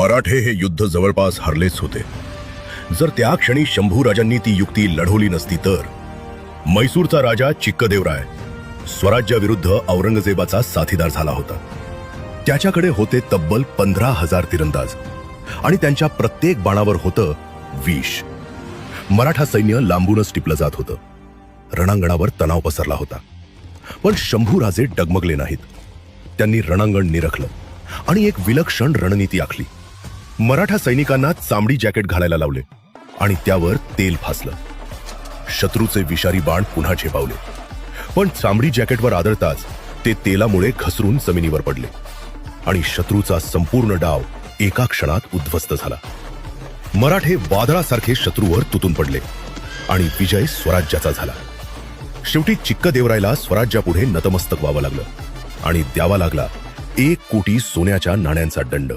मराठे हे युद्ध जवळपास हरलेच होते. जर त्या क्षणी शंभूराजांनी ती युक्ती लढवली नसती तर म्हैसूरचा राजा चिक्कदेवराय स्वराज्याविरुद्ध औरंगजेबाचा साथीदार झाला होता. त्याच्याकडे होते तब्बल 15,000 तिरंदाज आणि त्यांच्या प्रत्येक बाणावर होतं विष. मराठा सैन्य लांबूनच टिपलं जात होतं. रणांगणावर तणाव पसरला होता. पण शंभूराजे डगमगले नाहीत. त्यांनी रणांगण निरखलं आणि एक विलक्षण रणनीती आखली. मराठा सैनिकांना चामडी जॅकेट घालायला लावले आणि त्यावर तेल फासलं. शत्रूचे विषारी बाण पुन्हा झेपावले, पण चामडी जॅकेटवर आदळताच ते तेलामुळे घसरून जमिनीवर पडले आणि शत्रूचा संपूर्ण डाव एका क्षणात उद्ध्वस्त झाला. मराठे वादळासारखे शत्रूवर तुटून पडले आणि विजय स्वराज्याचा झाला. शेवटी चिक्कदेवरायला स्वराज्यापुढे नतमस्तक व्हावं लागलं आणि द्यावा लागला 1 कोटी सोन्याच्या नाण्यांचा दंड.